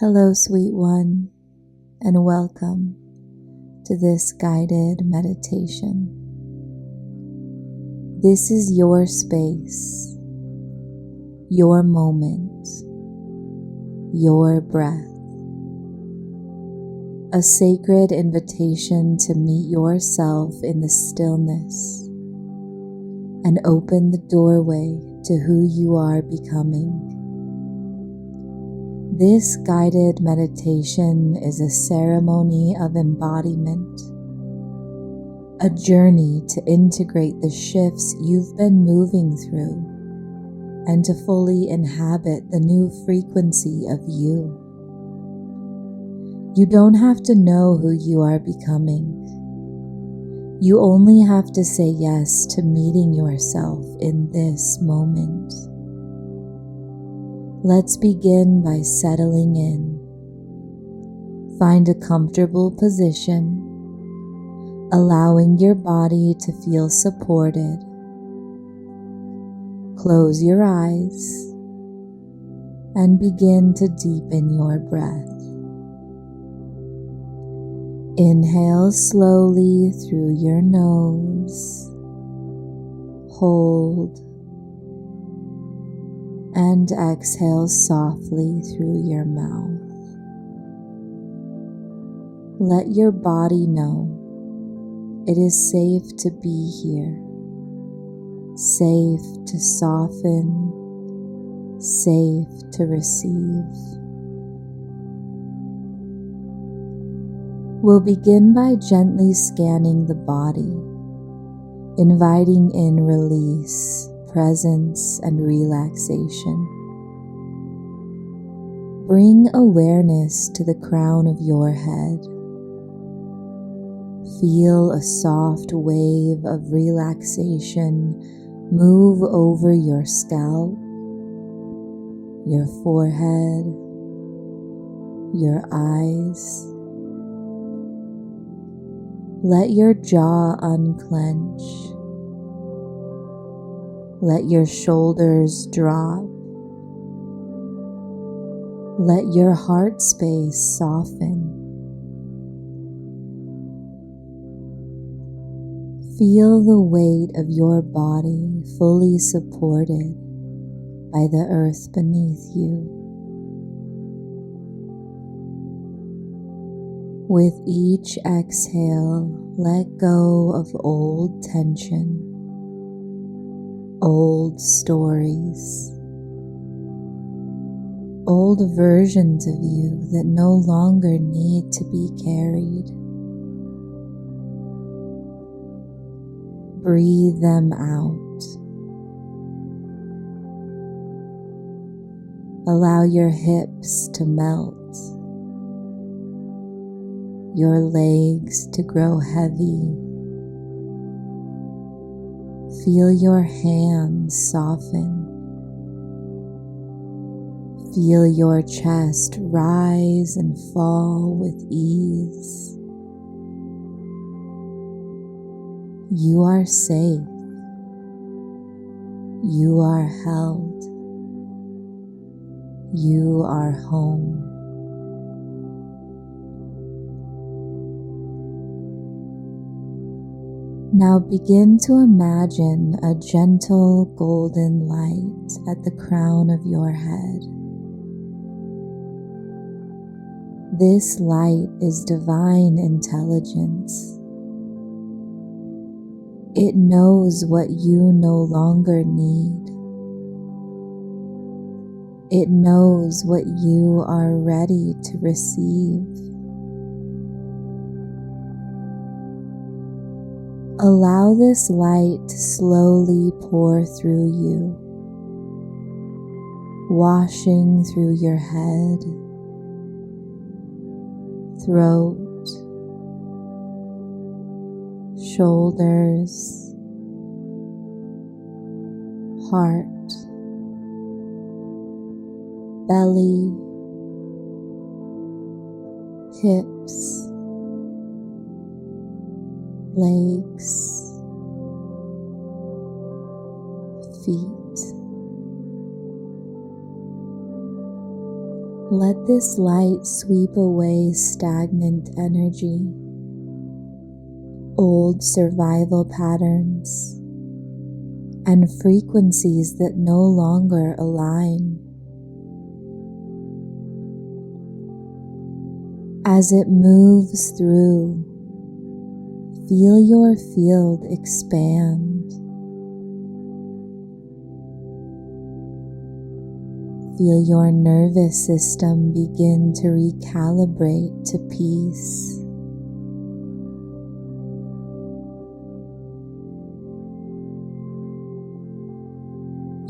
Hello, sweet one, and welcome to this guided meditation. This is your space, your moment, your breath, a sacred invitation to meet yourself in the stillness and open the doorway to who you are becoming. This guided meditation is a ceremony of embodiment, a journey to integrate the shifts you've been moving through and to fully inhabit the new frequency of you. You don't have to know who you are becoming. You only have to say yes to meeting yourself in this moment. Let's begin by settling in. Find a comfortable position, allowing your body to feel supported. Close your eyes and begin to deepen your breath. Inhale slowly through your nose. Hold. And exhale softly through your mouth. Let your body know it is safe to be here, safe to soften, safe to receive. We'll begin by gently scanning the body, inviting in release, presence, and relaxation. Bring awareness to the crown of your head. Feel a soft wave of relaxation move over your scalp, your forehead, your eyes. Let your jaw unclench. Let your shoulders drop. Let your heart space soften. Feel the weight of your body fully supported by the earth beneath you. With each exhale, let go of old tension, old stories, old versions of you that no longer need to be carried. Breathe them out. Allow your hips to melt, your legs to grow heavy. Feel your hands soften. Feel your chest rise and fall with ease. You are safe. You are held. You are home. Now begin to imagine a gentle golden light at the crown of your head. This light is divine intelligence. It knows what you no longer need. It knows what you are ready to receive. Allow this light to slowly pour through you, washing through your head, throat, shoulders, heart, belly, hips, legs, feet. Let this light sweep away stagnant energy, old survival patterns, and frequencies that no longer align. As it moves through, feel your field expand. Feel your nervous system begin to recalibrate to peace.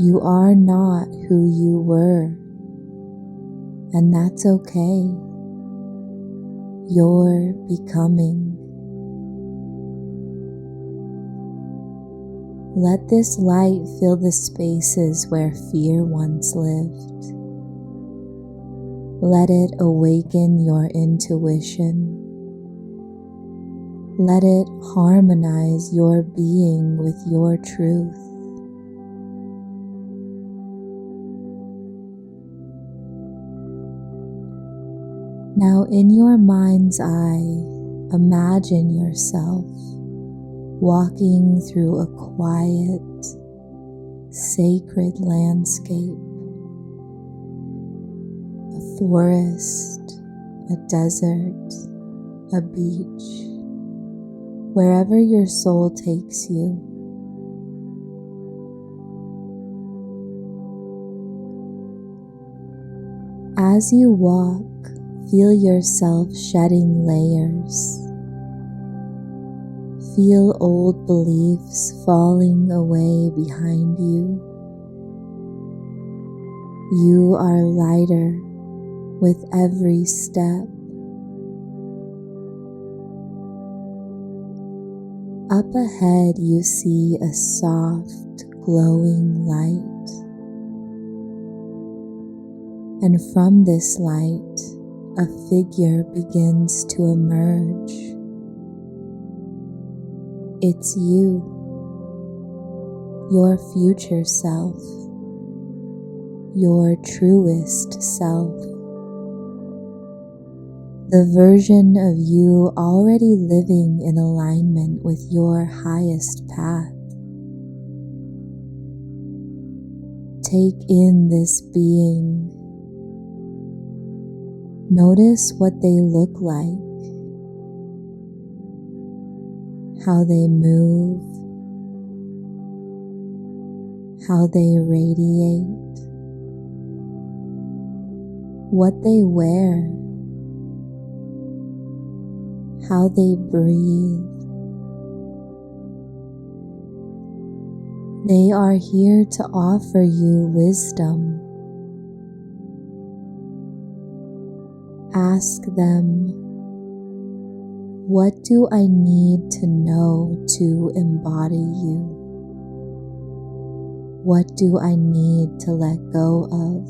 You are not who you were, and that's okay. You're becoming. Let this light fill the spaces where fear once lived. Let it awaken your intuition. Let it harmonize your being with your truth. Now, in your mind's eye, imagine yourself walking through a quiet, sacred landscape, a forest, a desert, a beach, wherever your soul takes you. As you walk, feel yourself shedding layers. Feel old beliefs falling away behind you. You are lighter with every step. Up ahead you see a soft, glowing light. And from this light, a figure begins to emerge. It's you, your future self, your truest self, the version of you already living in alignment with your highest path. Take in this being. Notice what they look like, how they move, how they radiate, what they wear, how they breathe. They are here to offer you wisdom. Ask them, what do I need to know to embody you? What do I need to let go of?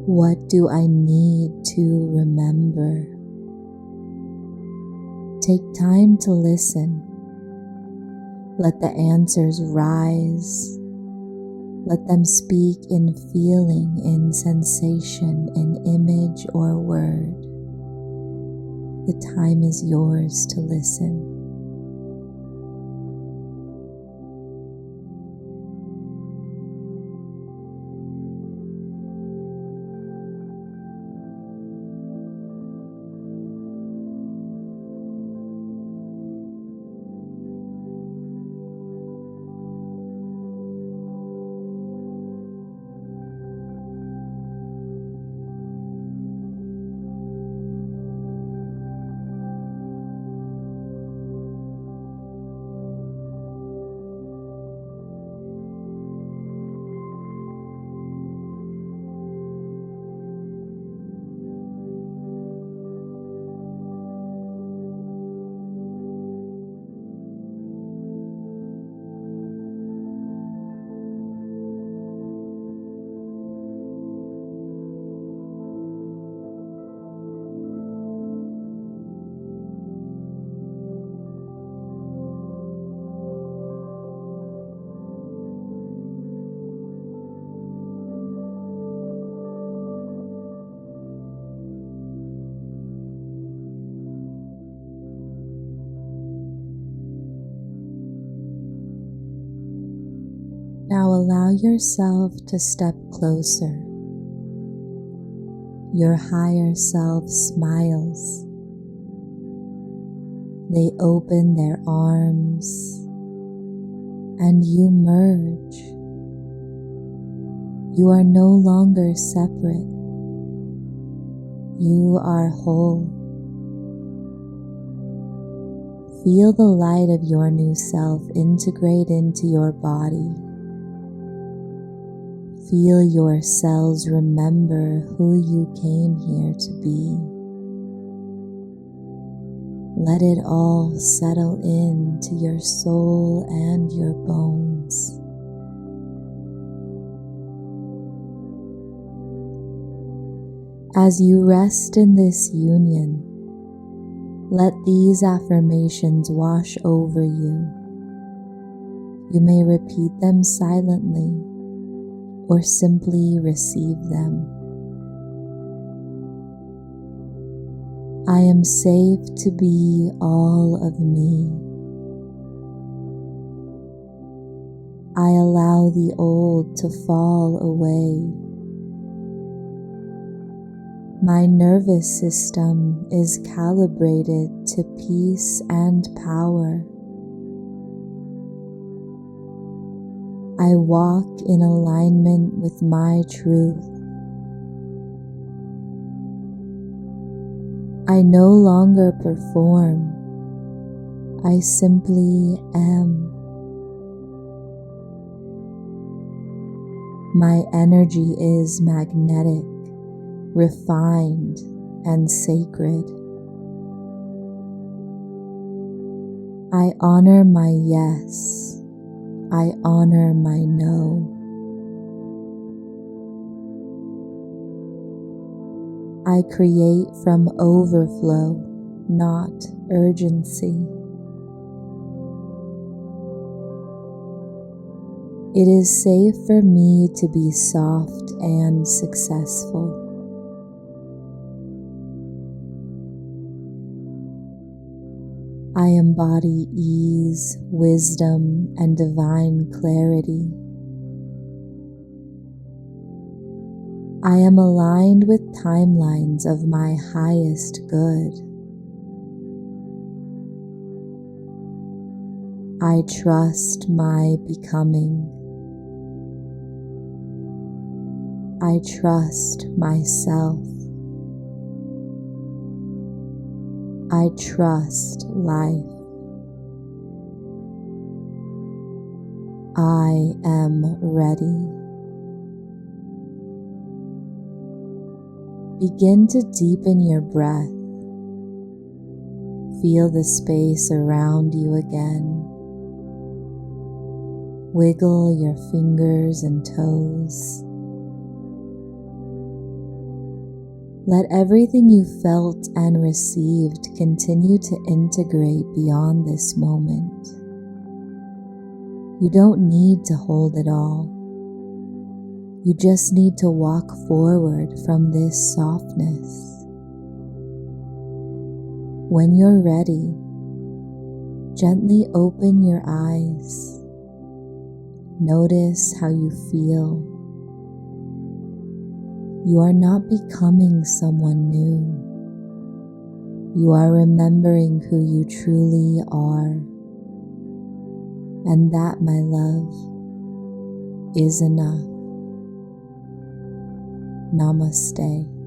What do I need to remember? Take time to listen. Let the answers rise. Let them speak in feeling, in sensation, in image or word. The time is yours to listen. allow yourself to step closer. Your higher self smiles. They open their arms, and you merge. You are no longer separate. You are whole. Feel the light of your new self integrate into your body. Feel your cells remember who you came here to be. Let it all settle into your soul and your bones. As you rest in this union, let these affirmations wash over you. You may repeat them silently or simply receive them. I am safe to be all of me. I allow the old to fall away. My nervous system is calibrated to peace and power. I walk in alignment with my truth. I no longer perform. I simply am. My energy is magnetic, refined, and sacred. I honor my yes. I honor my no. I create from overflow, not urgency. It is safe for me to be soft and successful. I embody ease, wisdom, and divine clarity. I am aligned with timelines of my highest good. I trust my becoming. I trust myself. I trust life. I am ready. Begin to deepen your breath. Feel the space around you again. Wiggle your fingers and toes. Let everything you felt and received continue to integrate beyond this moment. You don't need to hold it all. You just need to walk forward from this softness. When you're ready, gently open your eyes. Notice how you feel. You are not becoming someone new. You are remembering who you truly are. And that, my love, is enough. Namaste.